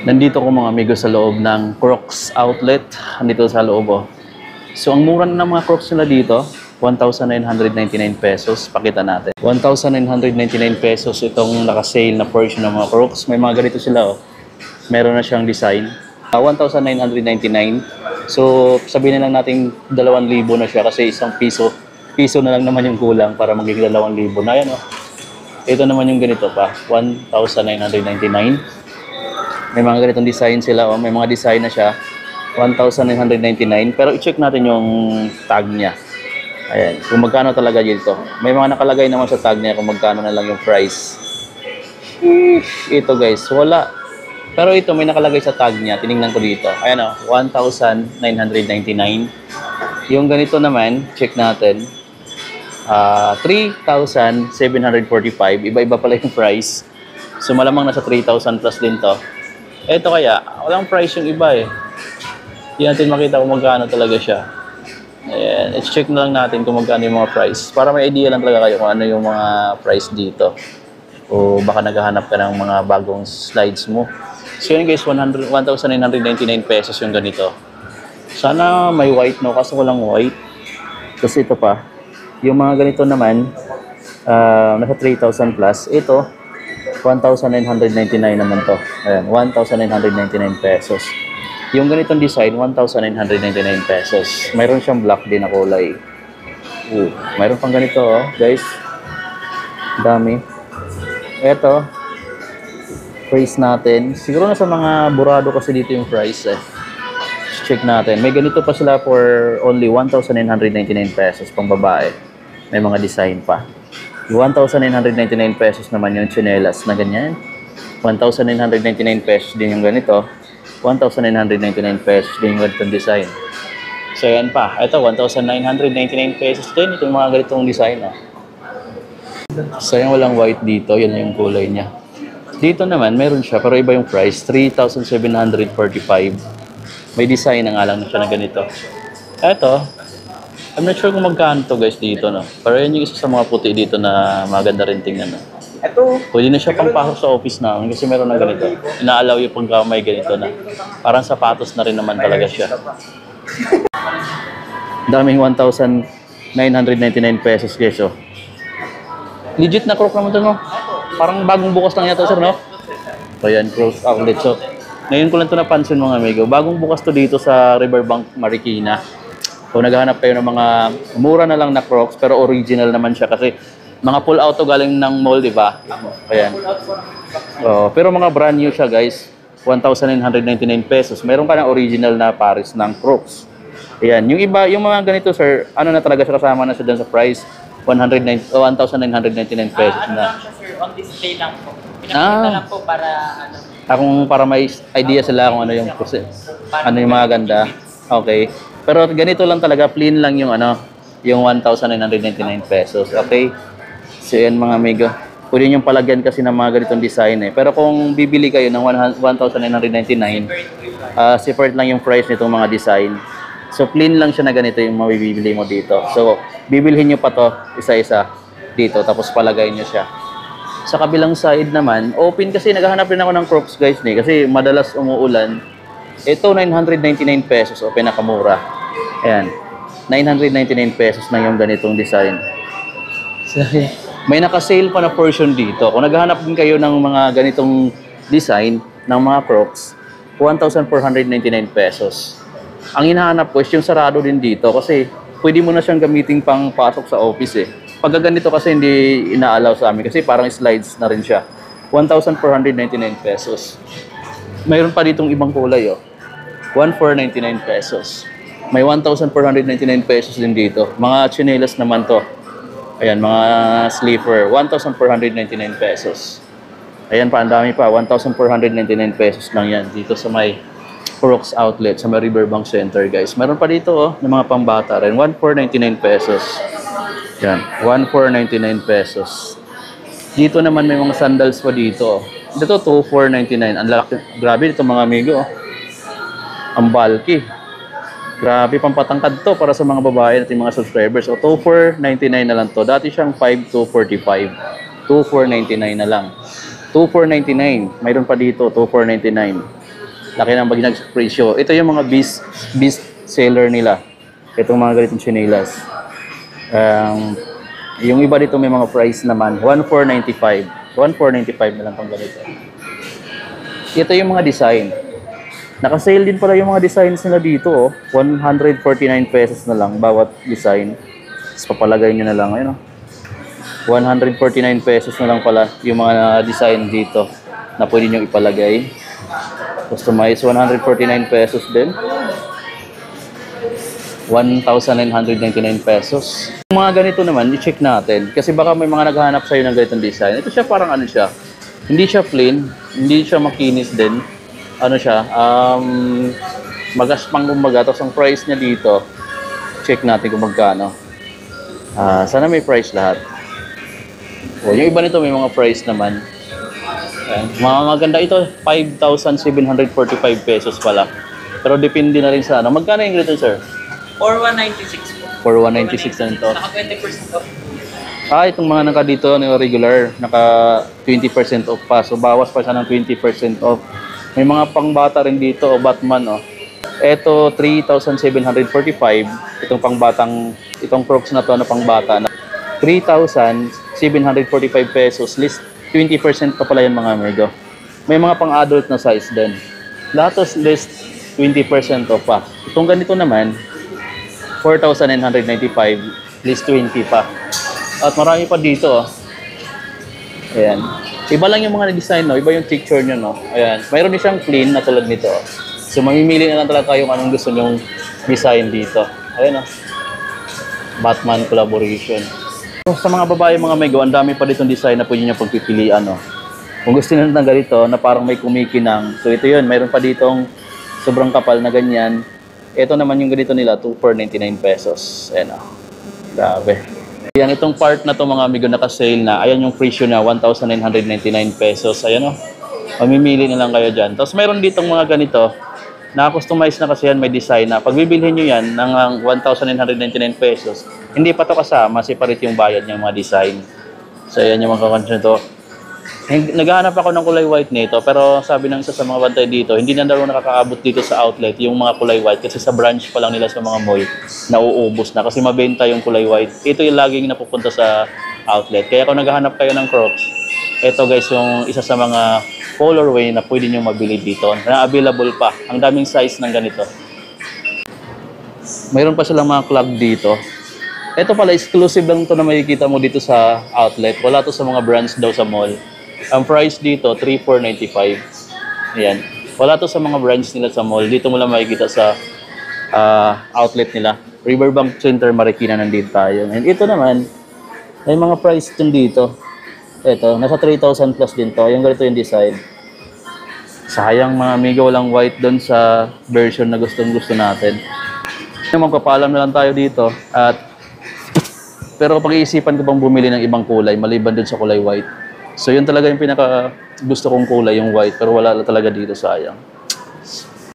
Nandito ko mga amigo sa loob ng Crocs outlet. Nandito sa loob oh. So ang mura ng mga Crocs nila dito, 1,999 pesos. Pakita natin. 1,999 pesos itong naka-sale na version ng mga Crocs. May mga ganito sila oh. Meron na siyang design. 1,999. So sabihin na lang natin 2,000 na siya kasi isang piso na lang naman yung kulang para maging 2,000 na yan oh. Ito naman yung ganito pa, 1,999. May mga ganitong design sila, oh. May mga design na siya, 1,999. Pero i-check natin yung tag niya. Ayan, kung magkano talaga dito. May mga nakalagay naman sa tag niya kung magkano na lang yung price. Ito guys, wala. Pero ito may nakalagay sa tag niya, tinignan ko dito. Ayan oh, 1,999. Yung ganito naman, check natin. 3,745. Iba-iba pala yung price. So malamang nasa 3,000 plus din to. Ito kaya, walang price yung iba eh. Hindi natin makita kung magkano talaga siya. Ayan, let's check na lang natin kung magkano yung mga price. Para may idea lang talaga kayo kung ano yung mga price dito. O baka naghahanap ka ng mga bagong slides mo. So yun guys, 1,999 pesos yung ganito. Sana may white no, kasi walang white. Kasi ito pa. Yung mga ganito naman, nasa 3,000 plus. Ito, 1,999 naman to. Ayan, 1,999 pesos. Yung ganitong design, 1,999 pesos. Mayroon siyang black din na kulay. Mayroon pang ganito, oh, guys. Dami. Ito, price natin. Siguro nasa mga burado kasi dito yung price eh. Check natin. May ganito pa sila for only 1,999 pesos pang babae. May mga design pa. 1,999 pesos naman yung chinelas na ganyan. 1,999 pesos din yung ganito. 1,999 pesos din yung ganitong design. So yan pa. Ito, 1,999 pesos din. Itong mga ganitong design. Oh. Sayang walang white dito. Yan yung kulay niya. Dito naman, meron siya. Pero iba yung price. 3,745. May design na nga lang siya na ganito. Ito, I'm not sure kung magkano to guys dito, no? Pero yun yung isa sa mga puti dito na maganda rin tingnan, no? Pwede na siya pang pasok sa office namin kasi meron na ganito. Ina-allow yung pagka may ganito na. Parang sapatos na rin naman talaga siya. Daming 1,999 pesos guys, oh. Legit na Crocs naman to, no? Parang bagong bukas lang yata, sir, no? So yan, Crocs outlet. So, ngayon ko lang ito napansin mga amigo. Bagong bukas to dito sa Riverbank, Marikina. Kung naghahanap kayo ng mga mura na lang na Crocs, pero original naman siya kasi mga pull out to galing ng mall, di ba? Ayan. Pero mga brand new siya, guys. 1,999 pesos. Meron ka ng original na Paris ng Crocs. Ayan. Yung iba, yung mga ganito, sir, ano na talaga siya, kasama na siya dun sa price? 1,999 pesos na. Sir, on display lang po. Pinakita lang po para ano. Para may idea sila kung ano yung ano yung mga ganda. Okay. Pero ganito lang talaga, plain lang yung ano, yung 1,999 pesos. Okay? So yan mga amigo. Pwede nyo palagyan kasi ng mga ganitong design eh. Pero kung bibili kayo ng 1,999, separate lang yung price nitong mga design. So plain lang siya na ganito yung mabibili mo dito. So bibilhin nyo pa to isa-isa dito, tapos palagay nyo siya. Sa kabilang side naman, open kasi naghahanap rin ako ng Crocs guys eh, kasi madalas umuulan. Ito 999 pesos o pinakamura. Ayan. 999 pesos na yung ganitong design. So, may naka-sale pa na portion dito. Kung naghahanap din kayo ng mga ganitong design ng mga Crocs, 1,499 pesos. Ang hinahanap ko is yung sarado din dito kasi pwede mo na siyang gamitin pang pasok sa office eh. Pag ganito kasi hindi ina-allow sa amin kasi parang slides na rin siya. 1,499 pesos. Mayroon pa ditong ibang kulay oh. 1,499 pesos. May 1,499 pesos din dito. Mga chinelas naman to. Ayan, mga sleeper. 1,499 pesos. Ayan pa, ang dami pa. 1,499 pesos lang yan. Dito sa may Crocs outlet, sa may Riverbank Center, guys. Meron pa dito, oh, ng mga pambata rin. 1,499 pesos. Yan, 1,499 pesos. Dito naman may mga sandals pa dito. Dito, 2,499. Ang laki. Grabe dito mga amigo, oh. Ang bulky. Grabe, pampatangkad to para sa mga babae natin mga subscribers. O, 2,499 na lang to. Dati siyang 5,245. 2,499 na lang. 2,499. Mayroon pa dito, 2,499. Laki ng bagay presyo. Ito yung mga beast seller nila. Itong mga ganitong chinelas. Yung iba dito may mga price naman. 1,495. 1,495 na lang pang ganito. Ito yung mga design. Naka-sale din pala yung mga designs nila dito. Oh. 149 pesos na lang bawat design. Tapos papalagay nyo na lang. Ayun, oh. 149 pesos na lang pala yung mga design dito na pwede nyo ipalagay. Customize, 149 pesos din. 1,999 pesos. Yung mga ganito naman, i-check natin. Kasi baka may mga naghahanap sa'yo ng ganitong design. Ito siya parang ano siya. Hindi siya plain. Hindi siya makinis din. Ano siya. Magaspang kumbaga. Tapos ang price niya dito, check natin kung magkano. Sana may price lahat. O, yung iba nito may mga price naman. Ayan. Mga maganda ito, 5,745 pesos pala. Pero depende na rin sa ano. Magkano yung ganito, sir? Or 196 po. For 196 na ito. Naka 20% off. Itong mga naka dito, regular, naka 20% off pa. So, bawas pa siya ng 20% off. May mga pangbata rin dito, Batman, oh. Ito, 3,745. Itong pangbatang, itong Crocs na to na pangbata na 3,745 pesos. List 20% pa pala yan mga amigo. May mga pang-adult na size din. Lahat list 20% off pa. Itong ganito naman, 4,995, list 20 pa. At marami pa dito, oh. Ayan. Iba lang yung mga design, no? Iba yung picture nyo, no? Ayan. Mayroon din siyang clean na tulad nito, oh. So, mamimili na lang talaga kayo kung anong gusto nyong design dito. Ayan, oh. Batman collaboration. So, sa mga babae, mga mego, ang dami pa ditong design na pwede nyo pagpipilian, no? Kung gusto nyo ng ganito, na parang may kumikinang. So, ito yun. Mayroon pa ditong sobrang kapal na ganyan. Ito naman yung ganito nila, 2,499 pesos. Ayan, oh. Grabe. Ayan, itong part na to mga amigo naka-sale na. Ayan yung presyo na, 1,999 pesos. Ayan, oh. Mamimili na lang kayo dyan. Tapos mayroon ditong mga ganito. Na-customize na kasi yan, may design na. Pag bibilhin nyo yan ng 1,999 pesos, hindi pa to kasama, separate yung bayad ng mga design. So, ayan yung mga kakonsin to. Naghahanap ako ng kulay white nito, pero sabi ng isa sa mga bantay dito, hindi na daw nakakaabot dito sa outlet yung mga kulay white kasi sa branch pa lang nila sa mga mall, nauubos na kasi mabenta yung kulay white. Ito yung laging napupunta sa outlet. Kaya kung naghahanap kayo ng Crocs, ito guys yung isa sa mga colorway na pwede nyo mabili dito, na available pa. Ang daming size ng ganito. Mayroon pa silang mga clog dito. Ito pala, exclusive lang to na makikita mo dito sa outlet. Wala to sa mga brands daw sa mall. Ang price dito, 3,495. Ayan. Wala to sa mga brands nila sa mall. Dito mo lang makikita sa outlet nila. Riverbank Center, Marikina, nandito tayo. And ito naman, may mga price din dito. Ito, nasa 3,000 plus din to. Yung ganito yung design. Sayang mga amigo, walang white doon sa version na gustong-gusto natin. Magpapalam na lang tayo dito. Pero pag-iisipan ko bang bumili ng ibang kulay, maliban dun sa kulay white. So yun talaga yung pinaka gusto kong kulay, yung white. Pero wala talaga dito, sayang.